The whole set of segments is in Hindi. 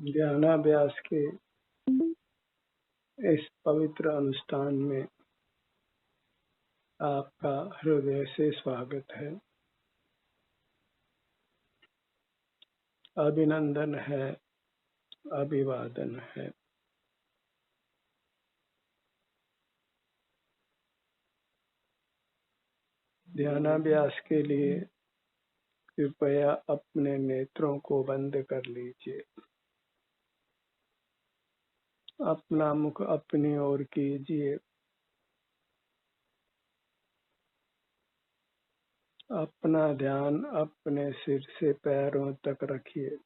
ध्यानाभ्यास के इस पवित्र अनुष्ठान में आपका हृदय से स्वागत है, अभिनंदन है, अभिवादन है। ध्यानाभ्यास के लिए कृपया अपने नेत्रों को बंद कर लीजिए। अपना मुख अपनी ओर कीजिए। अपना ध्यान अपने सिर से पैरों तक रखिए।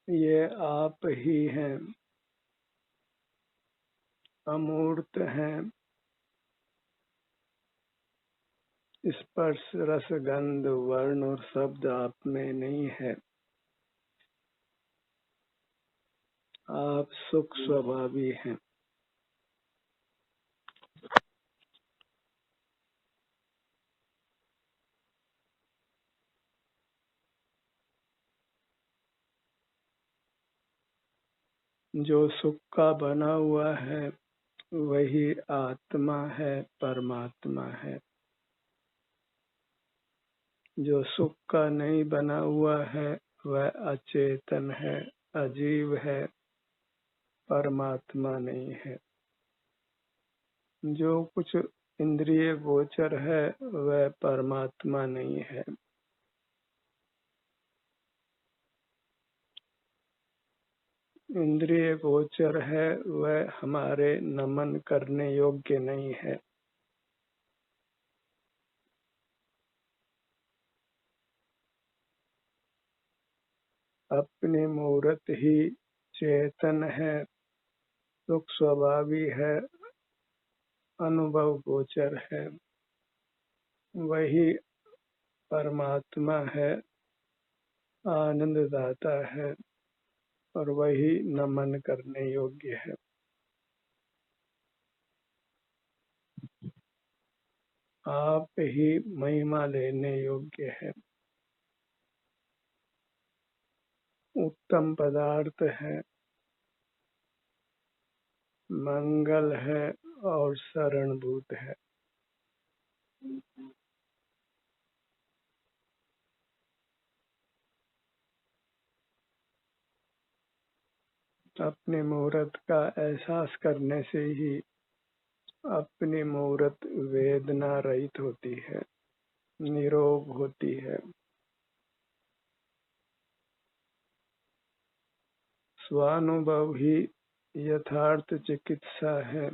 ये आप ही हैं, अमूर्त हैं, स्पर्श रस गंध वर्ण और शब्द आप में नहीं है। आप सुख स्वभावी हैं। जो सुख का बना हुआ है वही आत्मा है, परमात्मा है। जो सुख का नहीं बना हुआ है वह अचेतन है, अजीव है, परमात्मा नहीं है। जो कुछ इंद्रिय गोचर है वह परमात्मा नहीं है। इंद्रिय गोचर है वह हमारे नमन करने योग्य नहीं है। अपनी मूर्त ही चेतन है, सुख स्वभावी है, अनुभव गोचर है। वही परमात्मा है, आनंद दाता है और वही नमन करने योग्य है। आप ही महिमा लेने योग्य है। उत्तम पदार्थ है, मंगल है और शरणभूत है। अपने मूर्त का एहसास करने से ही अपनी मूर्त वेदना रहित होती है, निरोग होती है। स्वानुभव ही यथार्थ चिकित्सा है,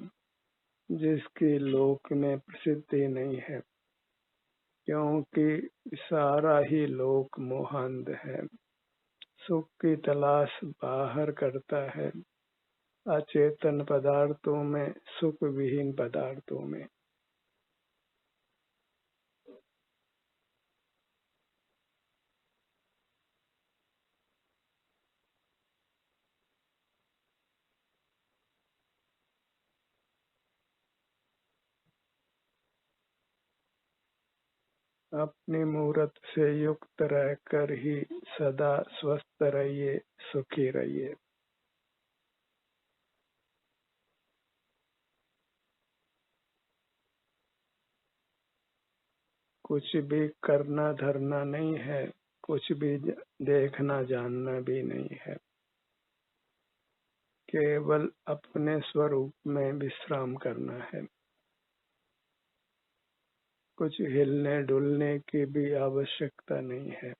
जिसकी लोक में प्रसिद्धि नहीं है, क्योंकि सारा ही लोक मोहांध है। सुख की तलाश बाहर करता है, अचेतन पदार्थों में, सुख विहीन पदार्थों में। अपनी मूर्त से युक्त रहकर ही सदा स्वस्थ रहिए, सुखी रहिए। कुछ भी करना धरना नहीं है, कुछ भी देखना जानना भी नहीं है। केवल अपने स्वरूप में विश्राम करना है। कुछ हिलने डुलने की भी आवश्यकता नहीं है।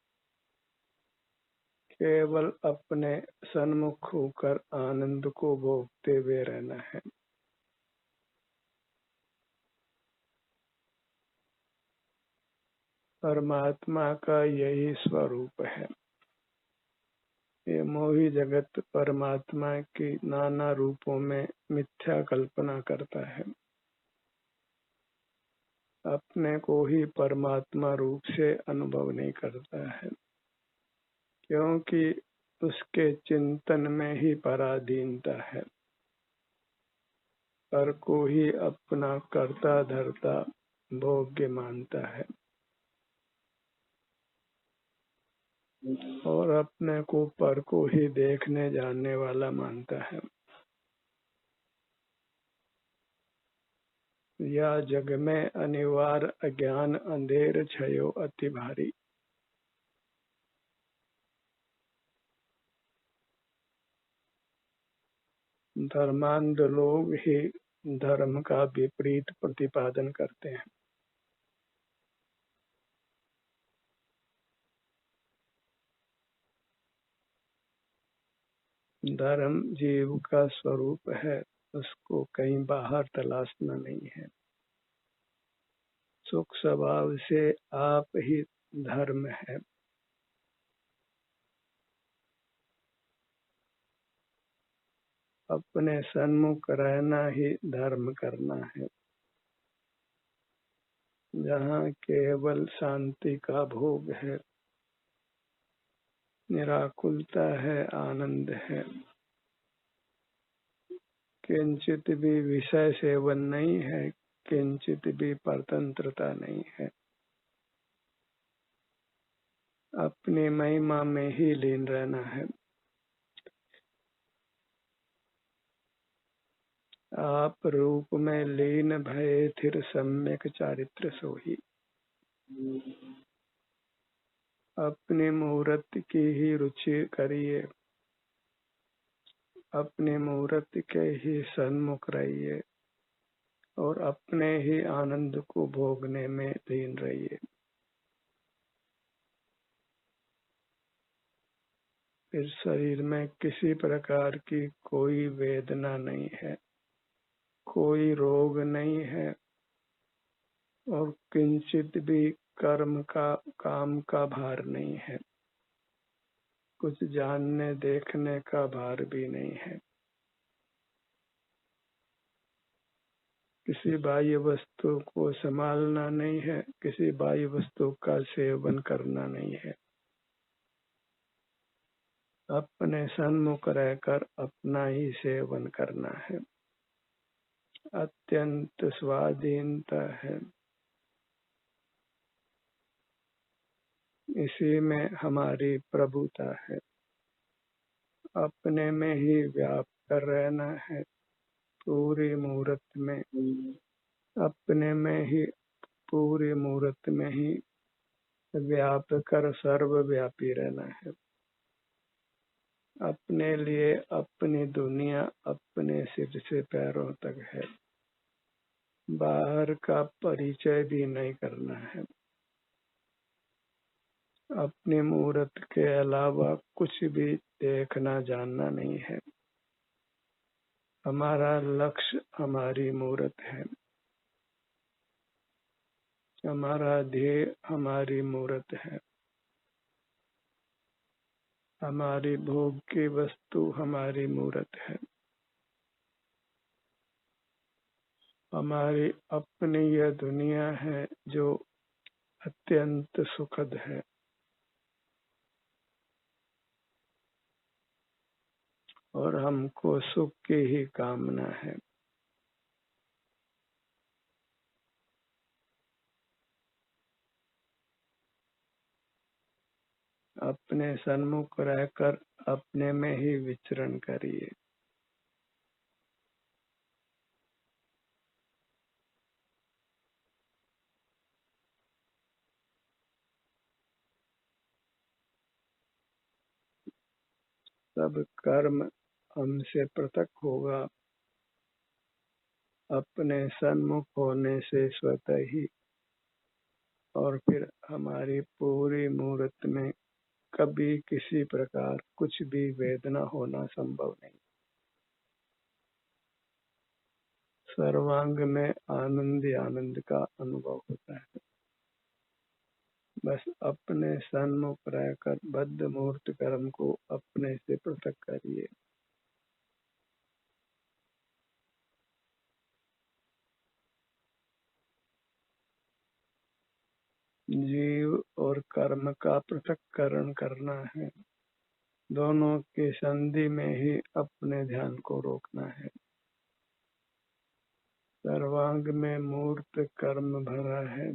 केवल अपने सन्मुख होकर आनंद को भोगते हुए रहना है। परमात्मा का यही स्वरूप है। ये मोही जगत परमात्मा की नाना रूपों में मिथ्या कल्पना करता है। अपने को ही परमात्मा रूप से अनुभव नहीं करता है, क्योंकि उसके चिंतन में ही पराधीनता है। पर को ही अपना कर्ता धर्ता भोग्य मानता है और अपने को पर को ही देखने जानने वाला मानता है। या जग में अनिवार्य अज्ञान अंधेर छयो अति भारी। धर्मांध लोग ही धर्म का विपरीत प्रतिपादन करते हैं। धर्म जीव का स्वरूप है, उसको कहीं बाहर तलाशना नहीं है। सुख स्वभाव से आप ही धर्म है। अपने सन्मुख रहना ही धर्म करना है। जहाँ केवल शांति का भोग है, निराकुलता है, आनंद है, किंचित भी विषय सेवन नहीं है, किंचित भी परतंत्रता नहीं है, अपनी महिमा में ही लीन रहना है। आप रूप में लीन भये थिर सम्यक चारित्र सोही। अपनी मूर्ति की ही रुचि करिए, अपनी मूर्ति के ही सन्मुख रहिए और अपने ही आनंद को भोगने में लीन रहिए। फिर शरीर में किसी प्रकार की कोई वेदना नहीं है, कोई रोग नहीं है और किंचित भी कर्म का काम का भार नहीं है, कुछ जानने देखने का भार भी नहीं है, किसी बाह्य वस्तु को संभालना नहीं है, किसी बाह्य वस्तु का सेवन करना नहीं है। अपने सन्मुख रहकर अपना ही सेवन करना है। अत्यंत स्वाधीनता है, इसी में हमारी प्रभुता है। अपने में ही व्याप्त कर रहना है, पूरी मूर्त में, अपने में ही, पूरी मूर्त में ही व्याप कर सर्वव्यापी रहना है। अपने लिए अपनी दुनिया अपने सिर से पैरों तक है, बाहर का परिचय भी नहीं करना है। अपनी मूर्त के अलावा कुछ भी देखना जानना नहीं है। हमारा लक्ष्य हमारी मूर्त है, हमारा ध्येय हमारी मूर्त है, हमारी भोग की वस्तु हमारी मूर्त है, हमारी अपनी यह दुनिया है जो अत्यंत सुखद है। और हमको सुख की ही कामना है। अपने सन्मुख रहकर अपने में ही विचरण करिए। सब कर्म हमसे पृथक होगा अपने सन्मुख होने से स्वतः ही, और फिर हमारी पूरी मूर्त में कभी किसी प्रकार कुछ भी वेदना होना संभव नहीं। सर्वांग में आनंद आनंद का अनुभव होता है। बस अपने सन्मुख रहकर बद्ध मूर्त कर्म को अपने से पृथक करिए। जीव और कर्म का पृथक्करण करना है, दोनों की संधि में ही अपने ध्यान को रोकना है। सर्वांग में मूर्त कर्म भरा है,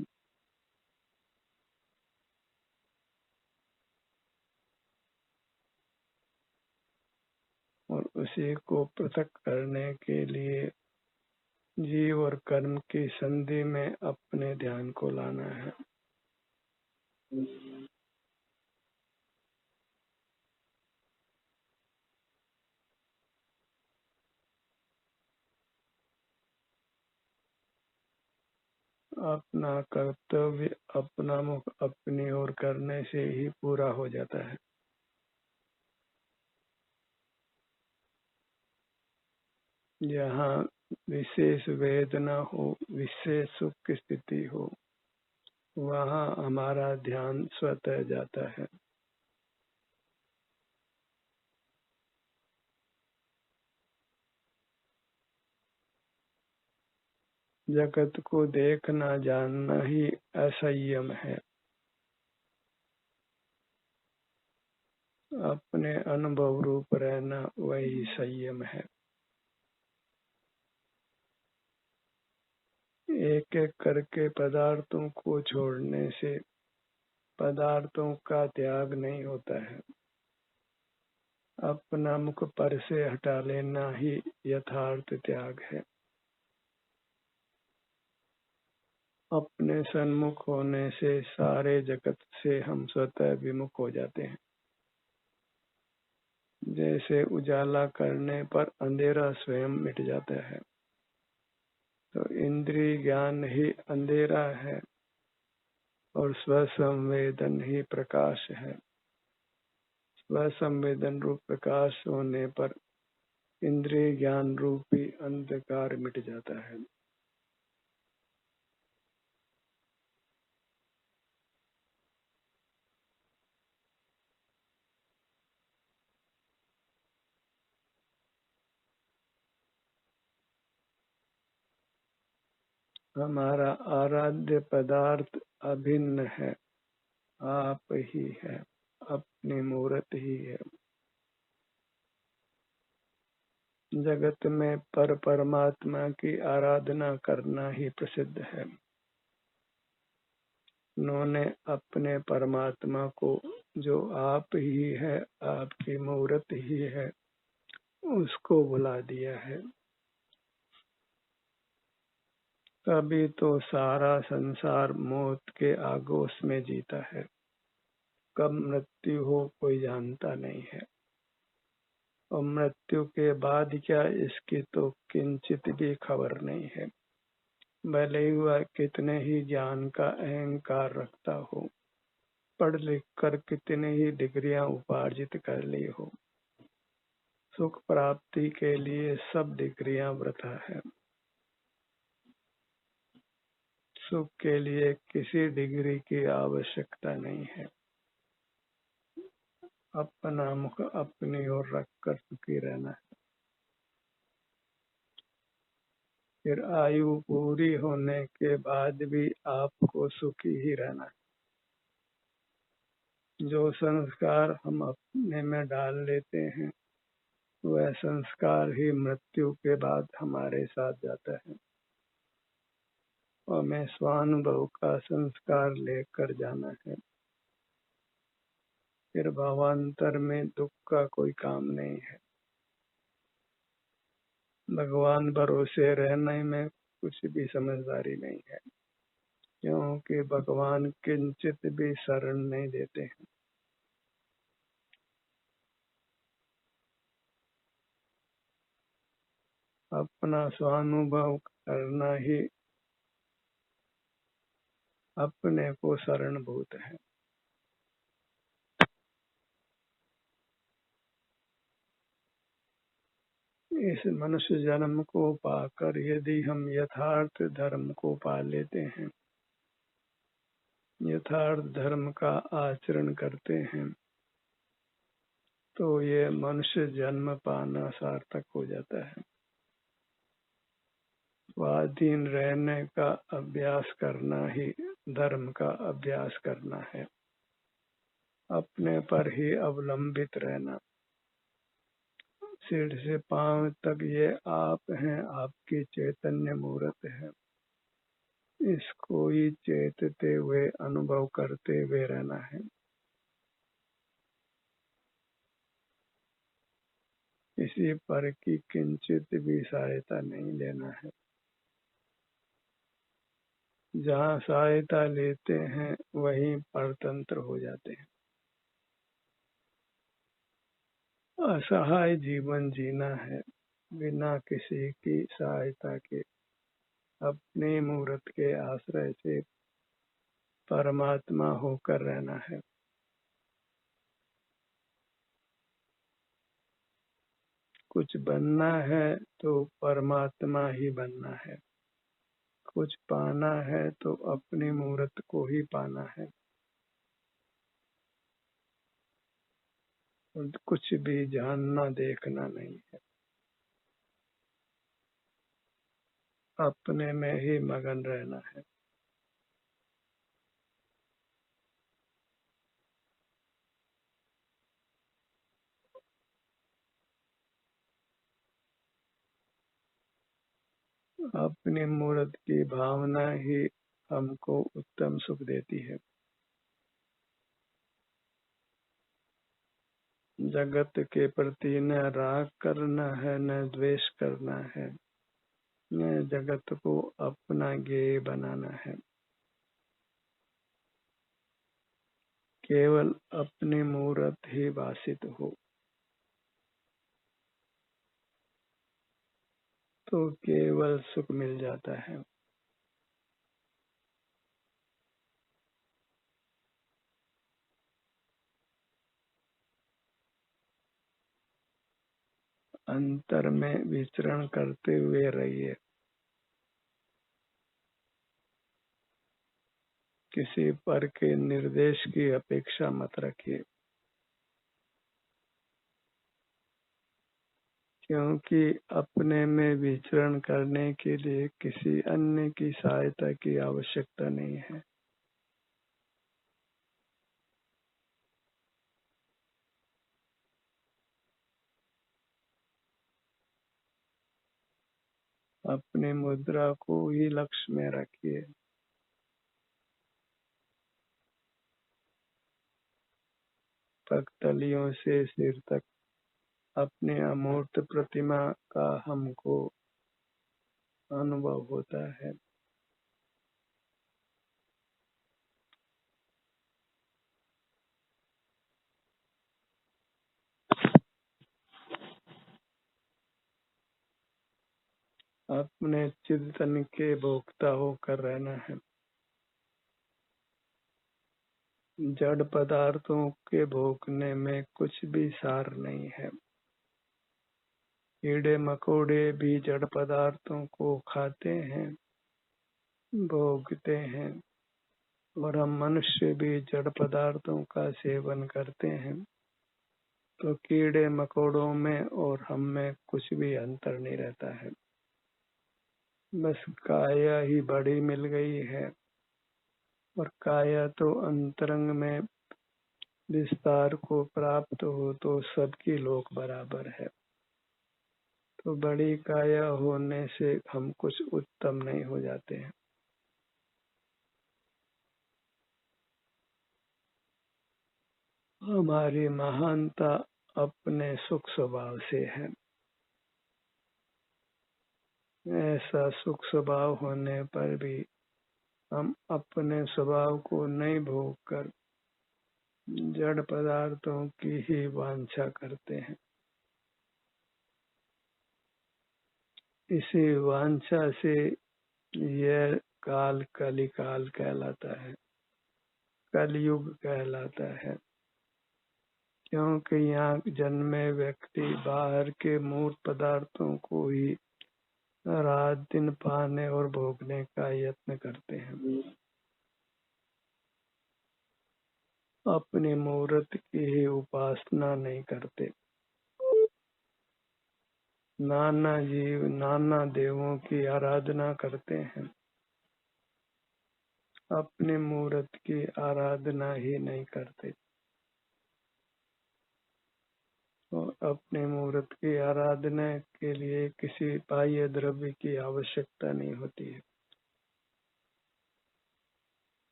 उसी को पृथक करने के लिए जीव और कर्म की संधि में अपने ध्यान को लाना है। अपना कर्तव्य अपना मुख अपनी ओर करने से ही पूरा हो जाता है। जहाँ विशेष वेदना हो, विशेष सुख की स्थिति हो, वहाँ हमारा ध्यान स्वतः जाता है। जगत को देखना जानना ही असंयम है। अपने अनुभव रूप रहना वही संयम है। एक एक करके पदार्थों को छोड़ने से पदार्थों का त्याग नहीं होता है। अपना मुख पर से हटा लेना ही यथार्थ त्याग है। अपने सन्मुख होने से सारे जगत से हम स्वतः विमुख हो जाते हैं। जैसे उजाला करने पर अंधेरा स्वयं मिट जाता है, तो इंद्रिय ज्ञान ही अंधेरा है और स्वसंवेदन ही प्रकाश है। स्वसंवेदन रूप प्रकाश होने पर इंद्रिय ज्ञान रूपी अंधकार मिट जाता है। हमारा आराध्य पदार्थ अभिन्न है, आप ही है, अपनी मूर्त ही है। जगत में पर परमात्मा की आराधना करना ही प्रसिद्ध है। उन्होंने अपने परमात्मा को, जो आप ही है, आपकी मूर्त ही है, उसको बुला दिया है। तभी तो सारा संसार मौत के आगोश में जीता है। कब मृत्यु हो कोई जानता नहीं है, और मृत्यु के बाद क्या, इसकी तो किंचित भी खबर नहीं है। भले ही वह कितने ही ज्ञान का अहंकार रखता हो, पढ़ लिख कर कितने ही डिग्रियां उपार्जित कर ली हो, सुख प्राप्ति के लिए सब डिग्रियां वृथा है। सुख के लिए किसी डिग्री की आवश्यकता नहीं है। अपना मुख अपनी ओर रखकर सुखी रहना है। फिर आयु पूरी होने के बाद भी आपको सुखी ही रहना है। जो संस्कार हम अपने में डाल लेते हैं, वह संस्कार ही मृत्यु के बाद हमारे साथ जाता है। और हमें स्वानुभव का संस्कार लेकर जाना है। फिर भावांतर में दुख का कोई काम नहीं है। भगवान भरोसे रहने में कुछ भी समझदारी नहीं है, क्योंकि भगवान किंचित भी शरण नहीं देते हैं। अपना स्वानुभव करना ही अपने को शरणभूत है। इस मनुष्य जन्म को पाकर यदि हम यथार्थ धर्म को पा लेते हैं, यथार्थ धर्म का आचरण करते हैं, तो ये मनुष्य जन्म पाना सार्थक हो जाता है। स्वाधीन रहने का अभ्यास करना ही धर्म का अभ्यास करना है। अपने पर ही अवलंबित रहना। सिर से पांव तक ये आप हैं, आपकी चैतन्य मूर्त है। इसको ही चेतते हुए अनुभव करते हुए रहना है। किसी पर की किंचित भी सहायता नहीं लेना है। जहाँ सहायता लेते हैं वहीं परतंत्र हो जाते हैं। असहाय जीवन जीना है, बिना किसी की सहायता के अपने मूर्त के आश्रय से परमात्मा होकर रहना है। कुछ बनना है तो परमात्मा ही बनना है, कुछ पाना है तो अपनी मूर्त को ही पाना है। और कुछ भी जानना देखना नहीं है, अपने में ही मगन रहना है। अपनी मूर्त की भावना ही हमको उत्तम सुख देती है। जगत के प्रति न राग करना है, न द्वेष करना है, न जगत को अपना ज्ञेय बनाना है। केवल अपनी मूर्त ही भासित हो तो केवल सुख मिल जाता है। अंतर में विचरण करते हुए रहिए, किसी पर के निर्देश की अपेक्षा मत रखिए, क्योंकि अपने में विचरण करने के लिए किसी अन्य की सहायता की आवश्यकता नहीं है। अपनी मुद्रा को ही लक्ष्य में रखिए। पगतलियों से सिर तक अपने अमूर्त प्रतिमा का हमको अनुभव होता है। अपने चिंतन के भोक्ता होकर रहना है। जड़ पदार्थों के भोगने में कुछ भी सार नहीं है। कीड़े मकोड़े भी जड़ पदार्थों को खाते हैं, भोगते हैं, और हम मनुष्य भी जड़ पदार्थों का सेवन करते हैं। तो कीड़े मकोड़ों में और हम में कुछ भी अंतर नहीं रहता है। बस काया ही बड़ी मिल गई है, और काया तो अंतरंग में विस्तार को प्राप्त हो तो सबकी लोक बराबर है। तो बड़ी काया होने से हम कुछ उत्तम नहीं हो जाते हैं। हमारी महानता अपने सुख स्वभाव से है। ऐसा सुख स्वभाव होने पर भी हम अपने स्वभाव को नहीं भोग कर जड़ पदार्थों की ही वांछा करते हैं। इसी वांछा से यह काल कलिकाल कहलाता है, कलयुग कहलाता है। क्योंकि यहाँ जन्मे व्यक्ति बाहर के मूर्त पदार्थों को ही रात दिन पाने और भोगने का यत्न करते हैं, अपनी मूर्त की ही उपासना नहीं करते। नाना जीव नाना देवों की आराधना करते हैं, अपनी मूर्त की आराधना ही नहीं करते। और अपनी मूर्त की आराधना के लिए किसी बाह्य द्रव्य की आवश्यकता नहीं होती है।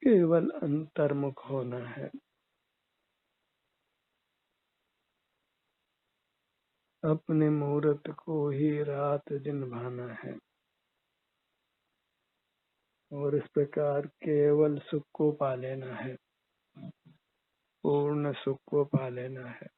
केवल अंतर्मुख होना है। अपने मुहूर्त को ही रात दिन भाना है और इस प्रकार केवल सुख को पा लेना है, पूर्ण सुख को पा लेना है।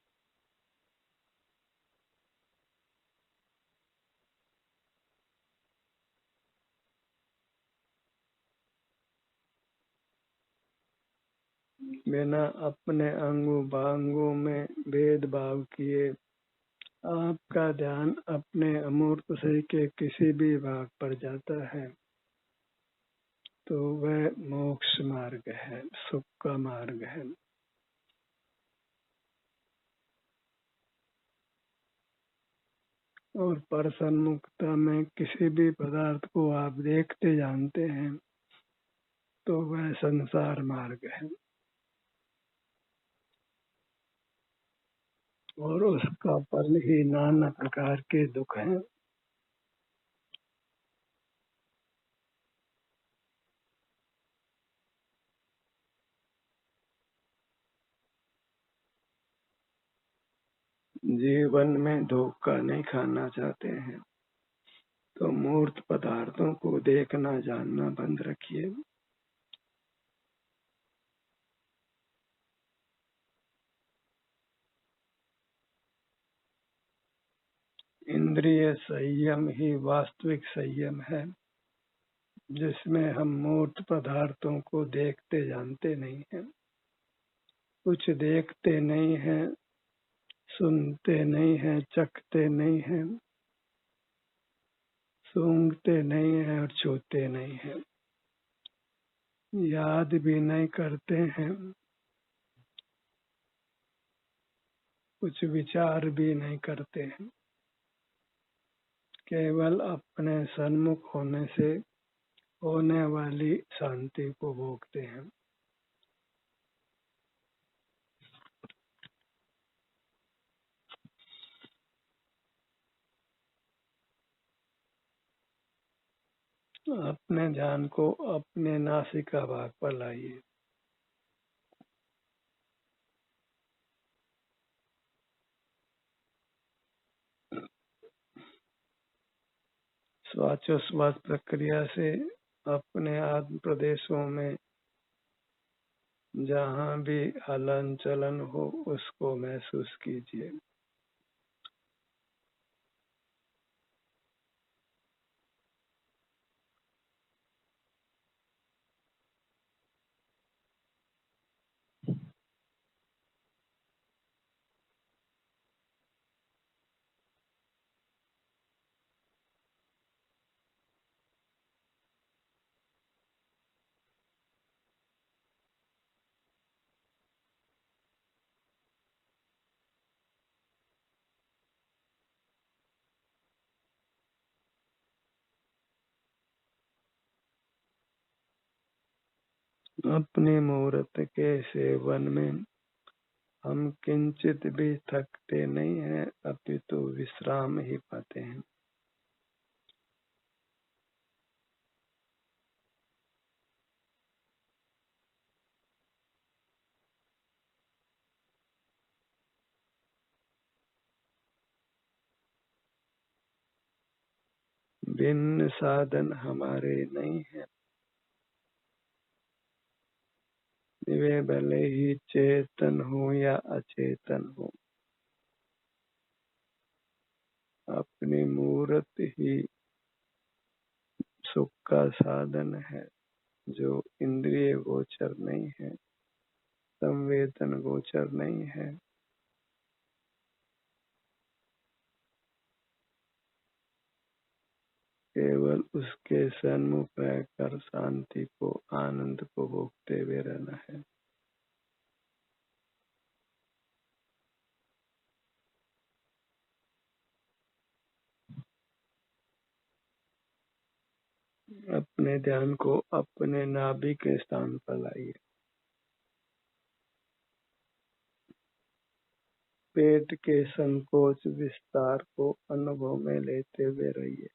बिना अपने अंगों बांगों में भेदभाव किए आपका ध्यान अपने अमूर्त शरीर के किसी भी भाग पर जाता है तो वह मोक्ष मार्ग है, सुख का मार्ग है। और परसन्मुखता में किसी भी पदार्थ को आप देखते जानते हैं तो वह संसार मार्ग है और उसका फल ही नाना प्रकार के दुख हैं। जीवन में धोखा नहीं खाना चाहते हैं तो मूर्त पदार्थों को देखना जानना बंद रखिए। इंद्रिय संयम ही वास्तविक संयम है, जिसमें हम मूर्त पदार्थों को देखते जानते नहीं हैं, कुछ देखते नहीं हैं, सुनते नहीं हैं, चखते नहीं हैं, सूंघते नहीं हैं और छूते नहीं हैं, याद भी नहीं करते हैं, कुछ विचार भी नहीं करते हैं, केवल अपने सन्मुख होने से होने वाली शांति को भोगते हैं। अपने ध्यान को अपने नासिका भाग पर लाइए। श्वासोच्छ्वास प्रक्रिया से अपने आत्म प्रदेशों में जहाँ भी हलन चलन हो उसको महसूस कीजिए। अपने मुहूर्त के सेवन में हम किंचित भी थकते नहीं हैं, अपितु विश्राम ही पाते हैं। भिन्न साधन हमारे नहीं है, वे भले ही चेतन हो या अचेतन हो, अपनी मूर्त ही सुख का साधन है जो इंद्रिय गोचर नहीं है, संवेदन गोचर नहीं है। केवल उसके सन्मुख रहकर शांति को, आनंद को भोगते हुए रहना है। अपने ध्यान को अपने नाभि के स्थान पर लाइए। पेट के संकोच विस्तार को अनुभव में लेते हुए रहिए।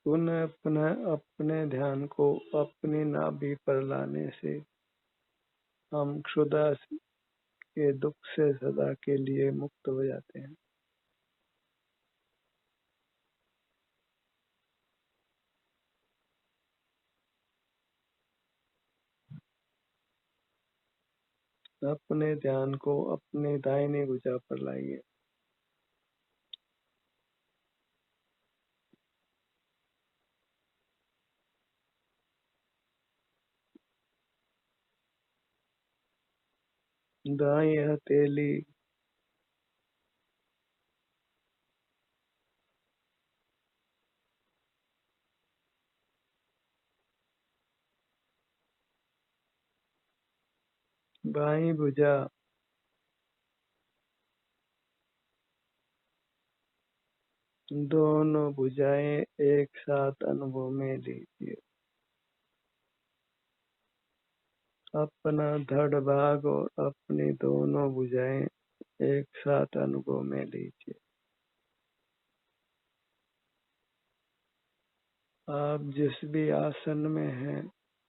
पुनः पुनः अपने ध्यान को अपनी नाभि पर लाने से हम क्षुधा के दुख से सदा के लिए मुक्त हो जाते हैं। अपने ध्यान को अपने दाहिनी भुजा पर लाइए। दाएं हथेली बाईं भुजा दोनों भुजाएं एक साथ अनुभव में लीजिए। अपना धड़ भाग और अपनी दोनों भुजाएं एक साथ अनुभव में लीजिए। आप जिस भी आसन में हैं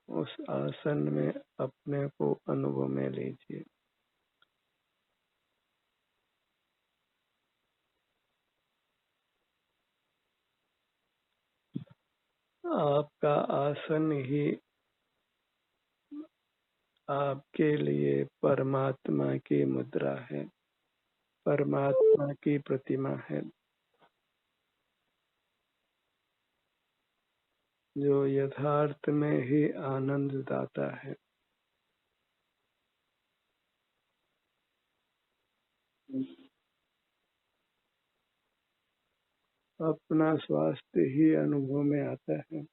उस आसन में अपने को अनुभव में लीजिए। आपका आसन ही आपके लिए परमात्मा की मुद्रा है, परमात्मा की प्रतिमा है, जो यथार्थ में ही आनंद दाता है। अपना स्वास्थ्य ही अनुभव में आता है।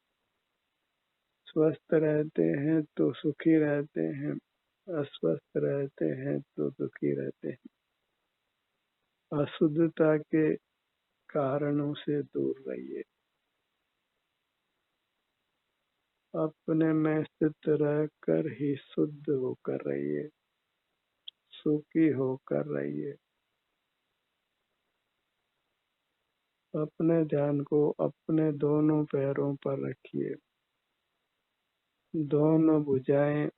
स्वस्थ रहते हैं तो सुखी रहते हैं, अस्वस्थ रहते हैं तो दुखी रहते हैं। अशुद्धता के कारणों से दूर रहिए। अपने में स्थित रहकर ही शुद्ध होकर रहिए, सुखी होकर रहिए। अपने ध्यान को अपने दोनों पैरों पर रखिए। दोनों भुजाएं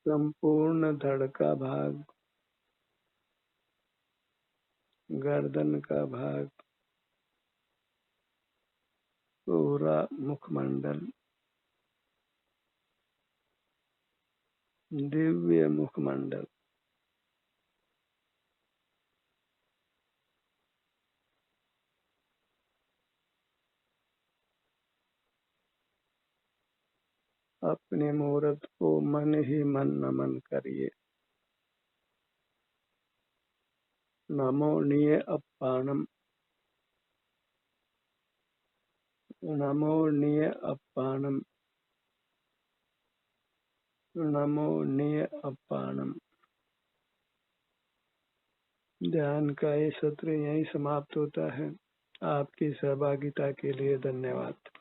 संपूर्ण धड़ का भाग, गर्दन का भाग, पूरा मुखमंडल, दिव्य मुखमंडल, अपने मुहूर्त को मन ही मन नमन करिए। नमो निय अप्पाणम, नमो निय अप्पाणम, नमो निय अप्पाणम। ध्यान का ये सत्र यहीं समाप्त होता है। आपकी सहभागिता के लिए धन्यवाद।